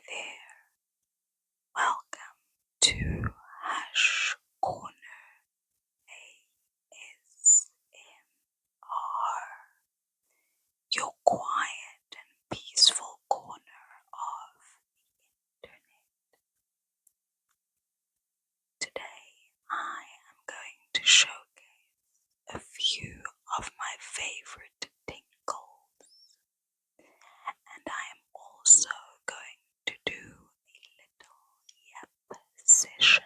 there, welcome to HushCornerASMR, your quiet and peaceful corner of the internet. Today I am going to showcase a few of my favorite tingles, and I am also going to do a little yep session.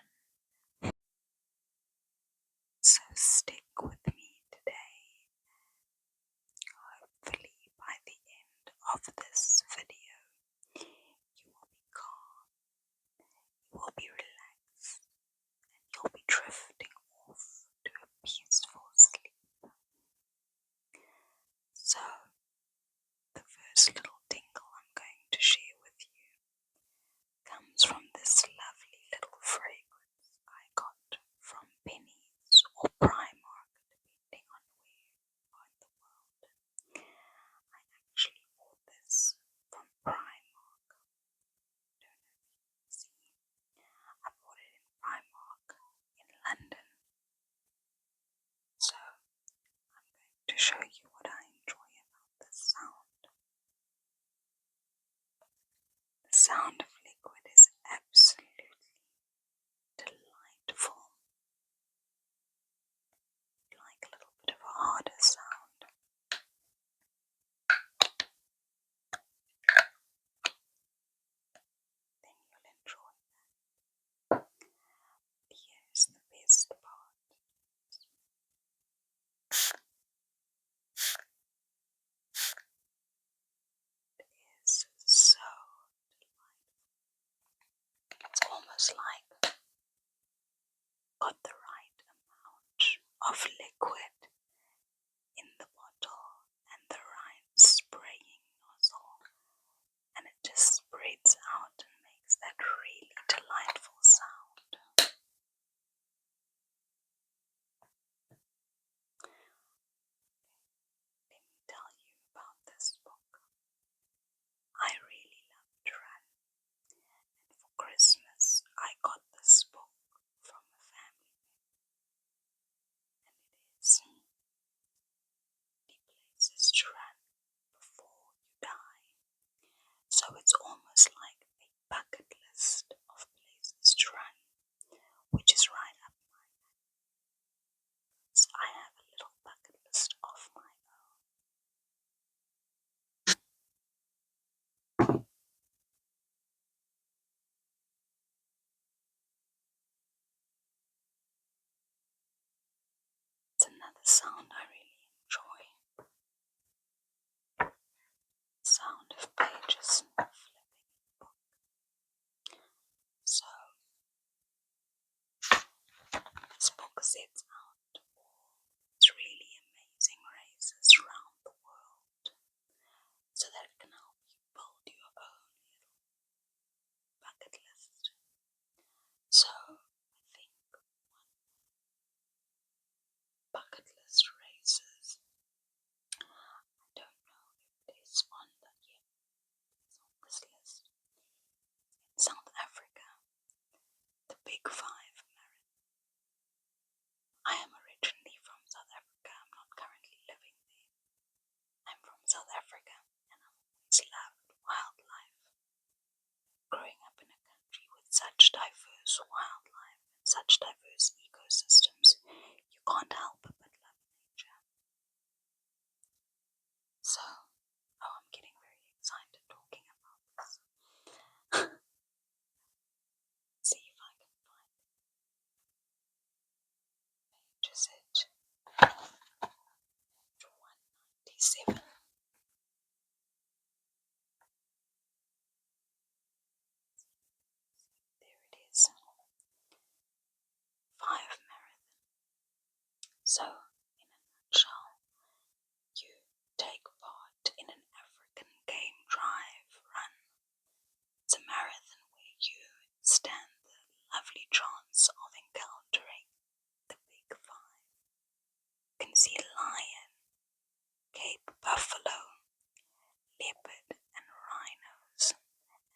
So stick with me today. Hopefully by the end of this video you will be calm, you will be relaxed, and you'll be drifting off to a peaceful sleep. So the first little tingle I'm going to share with you comes from this lovely little fragrance I got from Penny's or Primark, depending on where you are in the world. I actually bought this from Primark. Don't know if you can see. I bought it in Primark in London. So I'm going to show you what I enjoy about this sound. The sound of liquid is absolutely delightful. Like a little bit of a harder sound. Then you'll enjoy that. Here's the best part. It is so delightful. It's almost like got the right amount of liquid in the bottle and the right spraying nozzle, and it just spreads out and makes that really delightful sound. Let me tell you about this book. I really love to run, and for Christmas I got this book from a family member, and it is 50 places to run before you die. So it's almost like a bucket list of places to run, which is right up my alley. So I have a little bucket list of my own. It's another sound I really enjoy. The sound of pages flipping in a book. So this book sets out all these really amazing races around the world, so that it can help you build your own little bucket list. So I think bucket list races, I don't know if there's one that yet is on this list. In South Africa, the Big 5 Marathon. I am originally from South Africa. I'm not currently living there. I'm from South Africa, and I've always loved wildlife. Growing up in a country with such diverse wildlife and such diverse ecosystems, you can't help but love nature. So, I'm getting very excited talking about this. See if I can find it. Page is it? 197. There it is. 5 marathon. So, in a nutshell, you take part in an African game drive run. It's a marathon where you stand the lovely chance of encountering the Big 5. You can see lion, Cape buffalo, leopard and rhinos,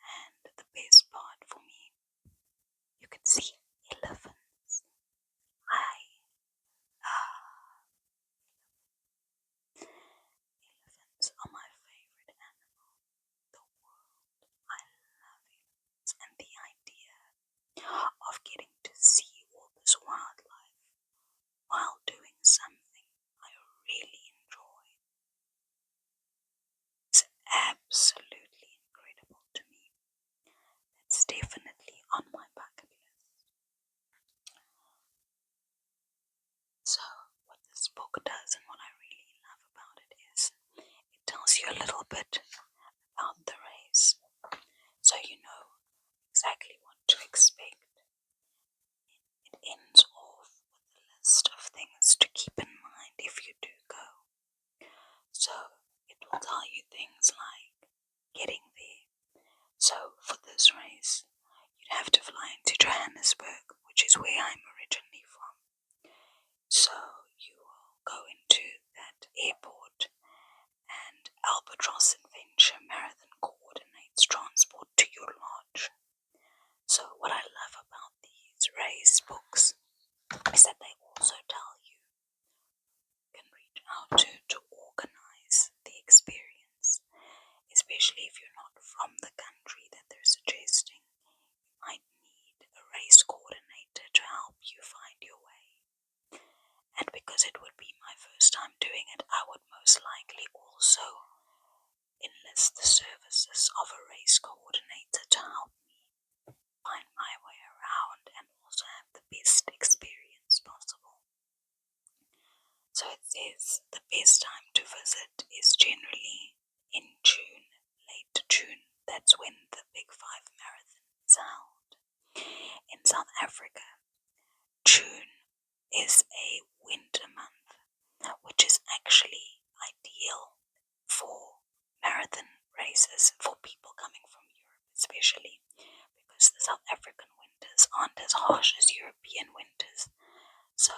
and the absolutely incredible to me. That's definitely on my bucket list. So, what this book does and what I really love about it is it tells you a little bit about the race, so you know exactly what to expect. It ends off with a list of things to keep in mind if you do go. So, it will tell you things like getting there. So, for this race, you'd have to fly into Johannesburg, which is where I'm originally from. So, you will go into that airport, and Albatross Adventure Marathon coordinates transport to your lodge. So, what I love about these race books is that they also tell you can reach out to organize the experience, especially if you're not from the country that they're suggesting. You might need a race coordinator to help you find your way. And because it would be my first time doing it, I would most likely also enlist the services of a race coordinator to help me find my way around and also have the best experience possible. So it says the best time to visit is generally in June, late June. That's when the Big 5 Marathon is held. In South Africa, June is a winter month, which is actually ideal for marathon races for people coming from Europe, especially because the South African winters aren't as harsh as European winters. So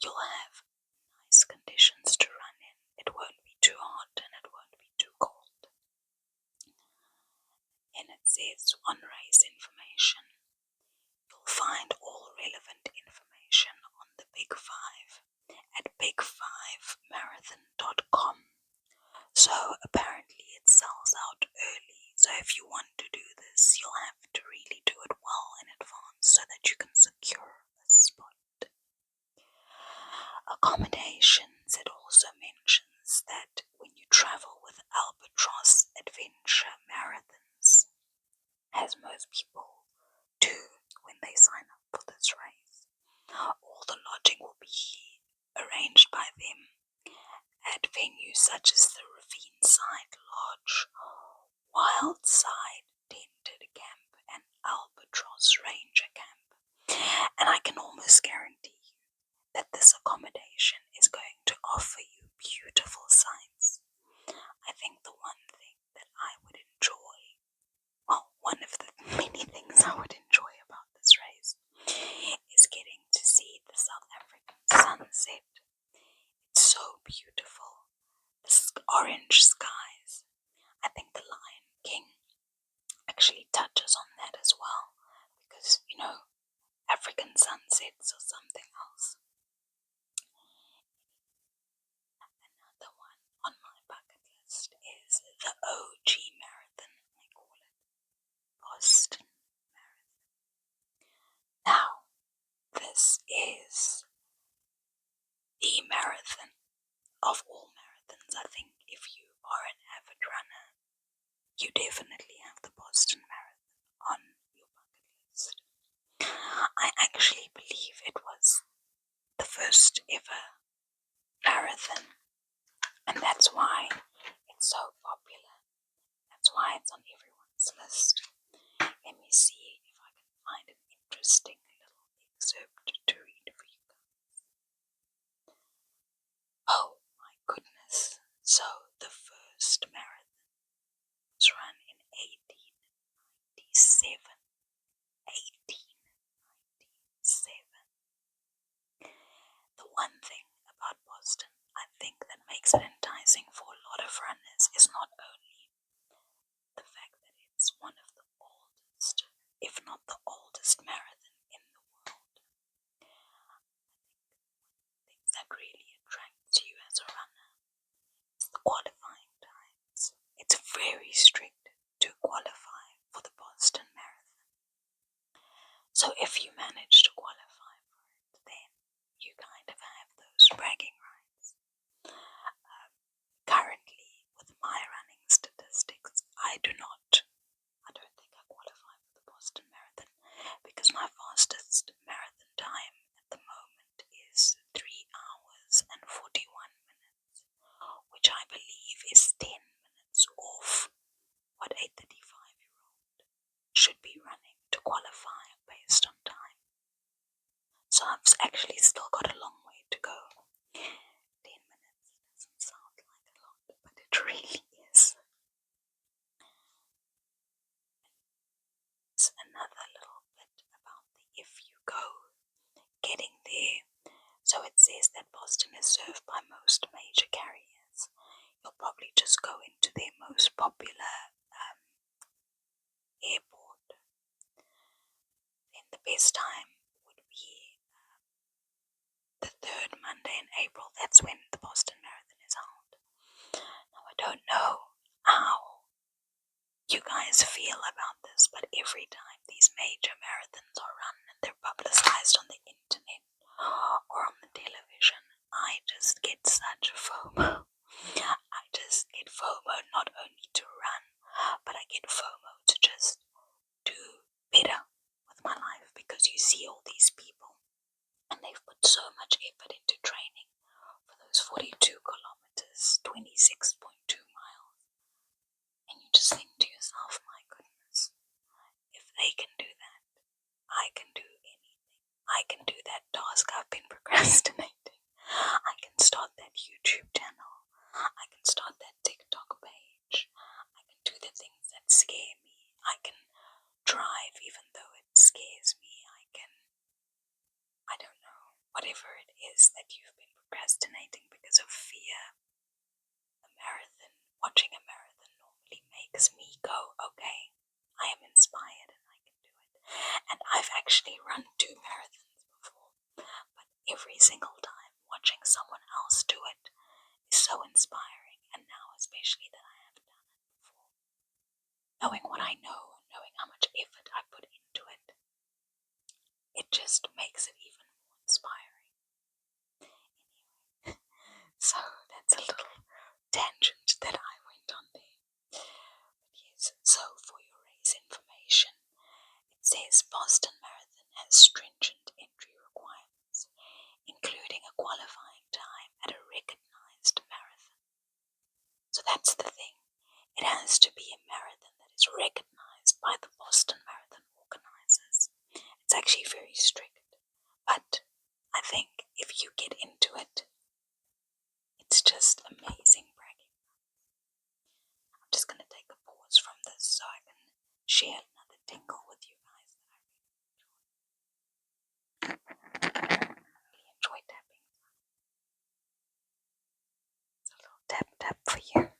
you'll have nice conditions to run in. It won't be too hot and it won't be too cold. And it says on race information, you'll find all relevant information on the Big 5 at big5marathon.com. So apparently it sells out early. So if you want to do this, you'll have to really do it well in advance so that you can secure a spot. Accommodations, it also mentions that when you travel with Albatross Adventure Marathons, as most people do when they sign up for this race, all the lodging will be arranged by them at venues such as the Ravine Side Lodge, Wildside Tented Camp, and Albatross Ranger Camp. And I can almost guarantee you that this accommodation is going to offer you beautiful sights. I think the one thing that I would enjoy, well, one of the many things I would enjoy about this race is getting to see the South African sunset. It's so beautiful. The orange skies. I think the Lion King actually touches on that as well, because, you know, African sunsets or something else. Another one on my bucket list is the OG marathon, I call it Boston Marathon. Now, this is the marathon of all marathons. I think if you are an avid runner, you definitely have the Boston Marathon on your bucket list. I actually believe it was the first ever marathon, and that's why it's so popular. That's why it's on everyone's list. Let me see if I can find an interesting little excerpt to read for you guys. Oh my goodness. So the first marathon was run in 1897. 1897. The one thing about Boston, I think, that makes it enticing for a lot of runners is not only the fact that it's one of the oldest, if not the oldest marathon in the world. Things that really attracts you as a runner is the qualifying times. It's very strict to qualify for the Boston Marathon. So if you manage to qualify for it, then you kind of have those bragging rights. Currently, with my running statistics, I don't think I qualify for the Boston Marathon because my fastest marathon time at the moment is 3 hours and 41 minutes, which I believe is 10 minutes off what a 35-year-old should be running to qualify based on time. So I've actually still got a long way to go. 10 minutes doesn't sound like a lot, but it really is. It's another little bit about the if you go getting there. So it says that Boston is served by most major carriers. You'll probably just go into their most popular airport. Then the best time would be the third Monday in April. That's when the Boston Marathon is held. Now I don't know how you guys feel about this, but every time these major marathons are run and they're publicized on the internet or on the television, I just get such FOMO. I just get FOMO not only to run, but I get FOMO to just do better with my life, because you see all these people and they've put so much effort into training for those 42 kilometers, 26.2 miles, and you just think to yourself, my goodness, if they can do that, I can do anything. I can do that task I've been procrastinating. I can start that YouTube channel. I can start that TikTok page. I can do the things that scare me. I can drive even though it scares me. I don't know, whatever it is that you've been procrastinating because of fear. Watching a marathon normally makes me go, okay, I am inspired and I can do it. And I've actually run 2 marathons before, but every single time watching someone else do it is so inspiring, and now especially that I have done it before. Knowing what I know and knowing how much effort I put into it, it just makes it even more inspiring. Anyway, so that's a little tangent that I went on there. But yes, so for your race information, it says Boston Marathon has stringent entry requirements, including a qualifying time at a recognized marathon. So that's the thing. It has to be a marathon that is recognized by the Boston Marathon organizers. It's actually very strict, but I think if you get into it, it's just amazing bragging. I'm just going to take a pause from this so I can share another tingle with you guys that I really enjoy tapping. It's a little tap tap for you.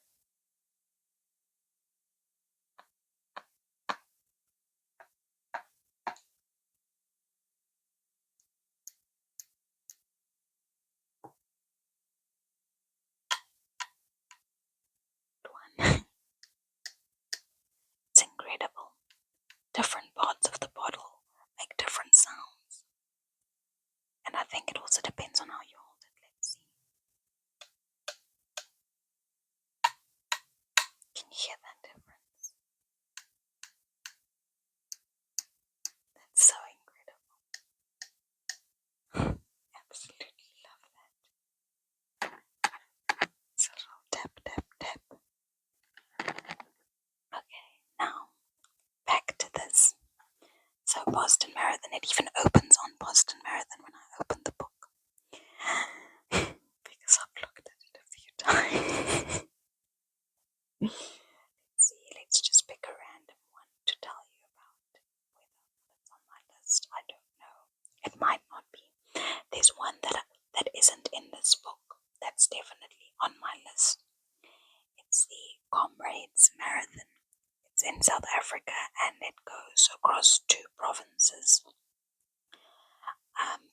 It's incredible. Different parts of the bottle make different sounds. And I think it also depends on how you hold it. Let's see. Can you hear that difference? That's so incredible. Absolutely love that. It's a little tap, tap, tap. Okay, now back to this. So Boston Marathon, it even opens on Boston Marathon when I open the book. Because I've looked at it a few times. Let's just pick a random one to tell you about. Whether it's on my list, I don't know. It might not be. There's one that isn't in this book that's definitely on my list. It's the Comrades Marathon. It's in South Africa and it goes across 2 provinces.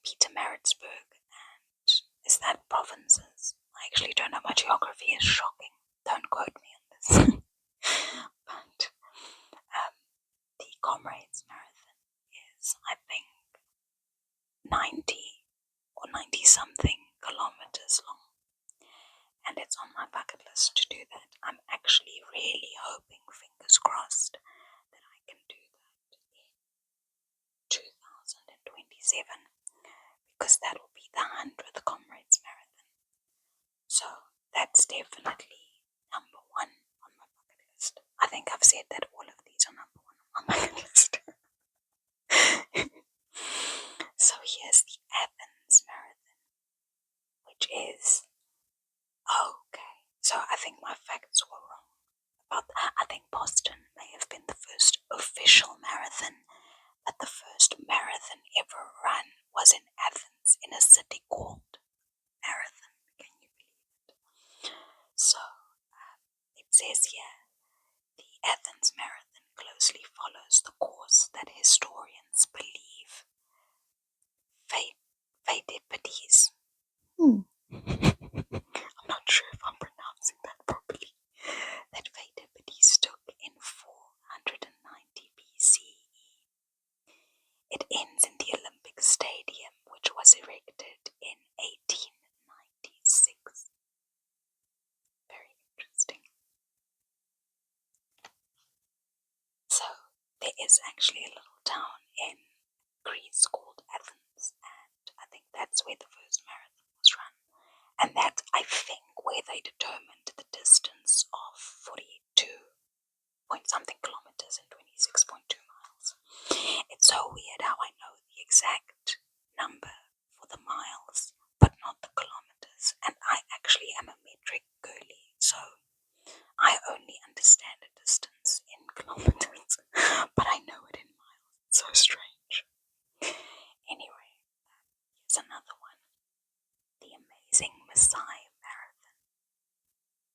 Pietermaritzburg and is that provinces? I actually don't know. My geography is shocking. Don't quote me on this. But the Comrades Marathon is, I think, 90 or 90 something kilometers long. And it's on my bucket list to do that. I'm actually really hoping, fingers because that will be the 100th Comrades Marathon. So that's definitely number one on my bucket list. I think I've said that all of these are number one on my bucket list. So here's the Athens Marathon, which is okay. So I think my facts were wrong. I think Boston may have been the first official marathon, but the first marathon ever run was in Athens in a city called Marathon. Can you believe it? So it says here, the Athens Marathon closely follows the course that historians believe Pheidippides. I'm not sure if I'm pronouncing that properly. That Pheidippides took in 490 BCE. It ends in the Olympic Stadium, which was erected in 1896. Very interesting. So, there is actually a little town in Greece called Athens, and I think that's where the first marathon was run. And that's, I think, where they determined the distance of 42 point something kilometers and 26.2 miles. It's so weird how I know the exact number for the miles, but not the kilometers. And I actually am a metric girly, so I only understand a distance in kilometers, but I know it in miles. It's so strange. Anyway, here's another one. The amazing Maasai Marathon.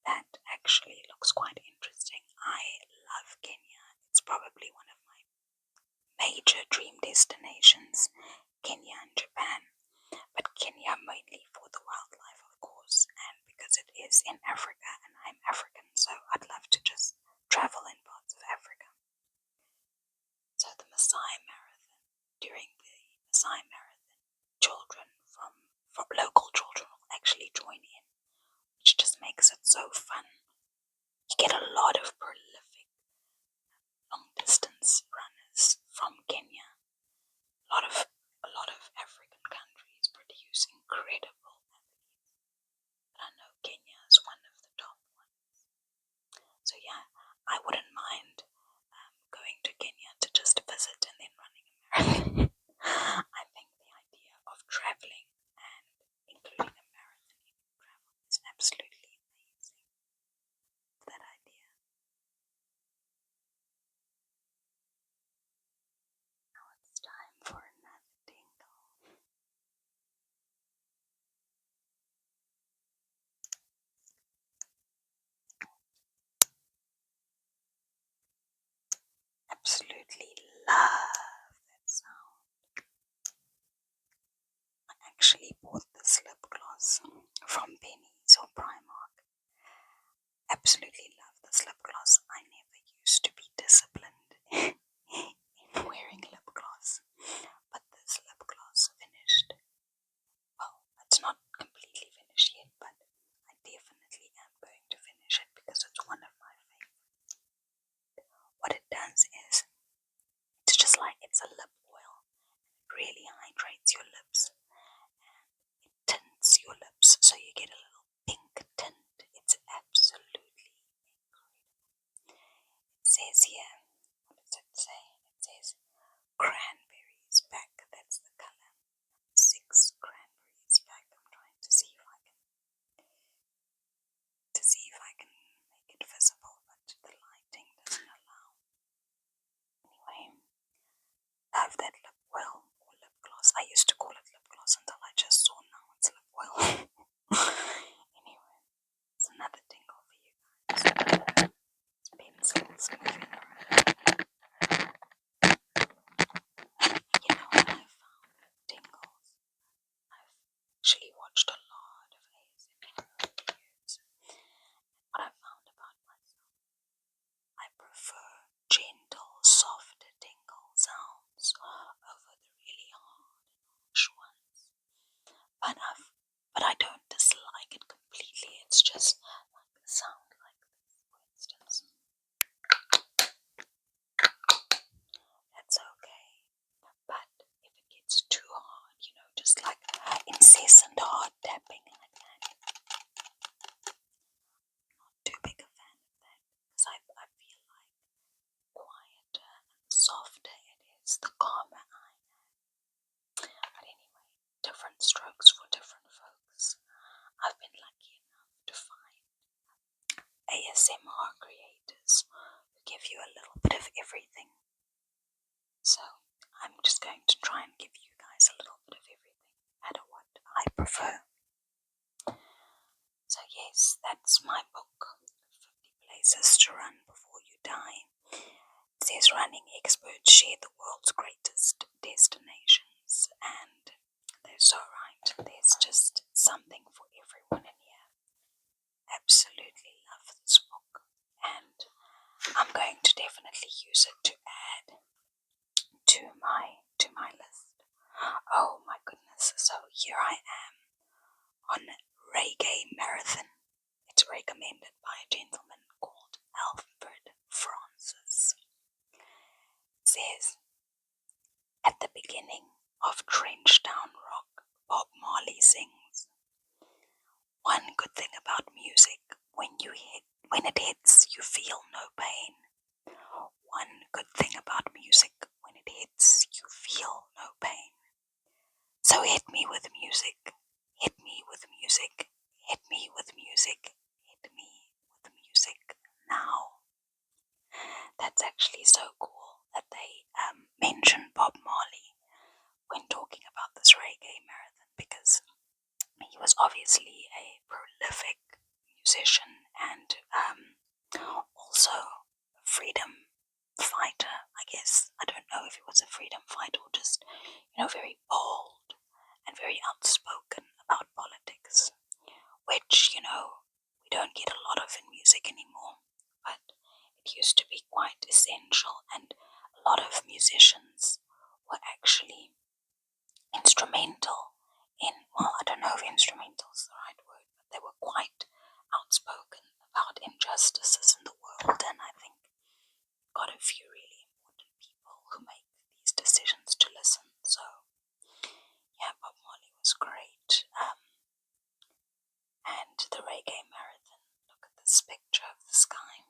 That actually looks quite interesting. I love Kenya. It's probably one of my major dream destinations, Kenya and Japan. But Kenya mainly for the wildlife, of course, and because it is in Africa and I'm African, so I'd love to just travel in parts of Africa. So the Maasai Marathon, during the Maasai Marathon, children from local children will actually join in, which just makes it so fun. You get a lot of prolific long distance runners from Kenya. A lot of African countries produce incredible athletes, but I know Kenya is one of the top ones. So yeah, I wouldn't mind going to Kenya to just visit and then running a marathon. I think the idea of traveling and including a marathon in your travel is absolutely amazing. That idea. Now it's time for another tingle. Absolutely love that sound. I actually bought this lip gloss from Penny's or Primark. Absolutely love this lip gloss. I never used to be disciplined in wearing lip gloss, but this lip gloss finished. Well, it's not completely finished yet, but I definitely am going to finish it because it's one of my favorites. What it does is, it's just like it's a lip oil. It really hydrates your lips and it tints your lips so you get a little pink tint. It's absolutely incredible. It says here, what does it say? It says cranberries back. That's the color. 6 cranberries back. I'm trying to see if I can make it visible, but the lighting doesn't allow. Anyway, love that lip oil or lip gloss. I used to call it lip gloss until I just saw now it's lip oil. Anyway, it's another tingle for you guys. It's pencils moving around. You know what I found with tingles? I've actually watched a lot of ASMR videos. What I found about myself, I prefer gentle, soft tingle sounds over the really hard and harsh ones. But I don't dislike it completely. It's just like the sound like this, for instance. That's okay. But if it gets too is, the calmer I am. But anyway, different strokes for different folks. I've been lucky enough to find ASMR creators who give you a little bit of everything. So I'm just going to try and give you guys a little bit of everything, no matter what I prefer. So yes, that's my book, 50 Places to Run Before You Die. It says running experts share the world's greatest destinations, and they're so right. There's just something for everyone in here. Absolutely love this book, and I'm going to definitely use it to add to my list. Oh my goodness, so here I am on Reggae Marathon. It's recommended by a gentleman called Alfred Francis. It says, at the beginning of Trenchtown Rock, Bob Marley sings, one good thing about music, when it hits, you feel no pain. One good thing about music, when it hits, you feel no pain. So hit me with music, hit me with music, hit me with music, hit me with music now. That's actually so cool that they mention Bob Marley when talking about this reggae marathon, because he was obviously a prolific musician and also a freedom fighter, I guess. I don't know if he was a freedom fighter or just, very bold and very outspoken about politics, which, we don't get a lot of in music anymore, but it used to be quite essential, and a lot of musicians were actually instrumental in, well, I don't know if instrumental is the right word, but they were quite outspoken about injustices in the world, and I think got a few really important people who make these decisions to listen. So yeah, Bob Marley was great. And the reggae marathon, look at this picture of the sky.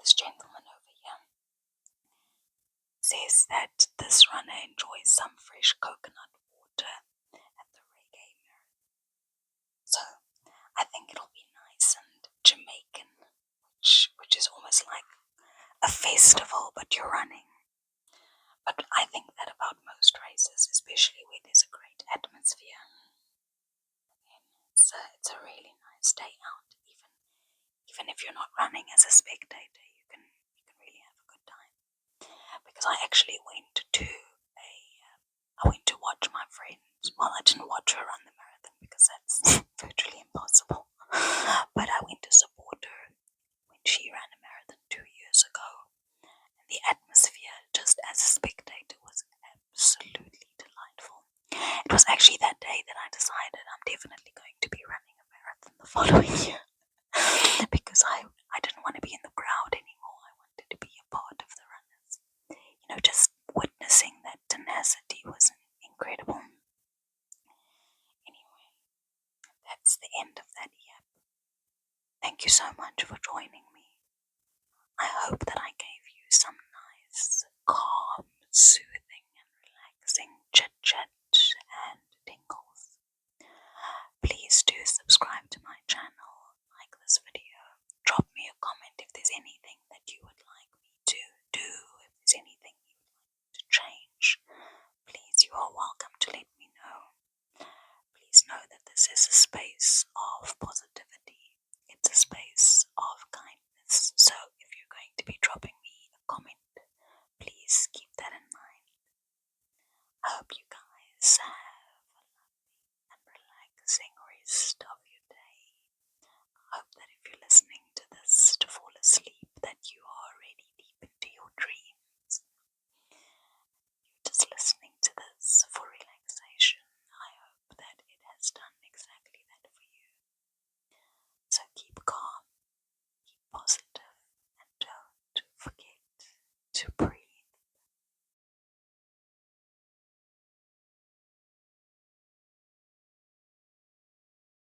This gentleman over here says that this runner enjoys some fresh coconut water at the reggae marathon. So I think it'll be nice and Jamaican, which is almost like a festival, but you're running. But I think that about most races, especially where there's a great atmosphere. It's a really nice day out. Even if you're not running as a spectator, you can really have a good time. Because I actually went to watch my friends. Well, I didn't watch her run the marathon because that's virtually impossible. But I went to support her when she ran a marathon 2 years ago. And the atmosphere, just as a spectator, was absolutely delightful. It was actually that day that I decided I'm definitely going to be running a marathon the following year.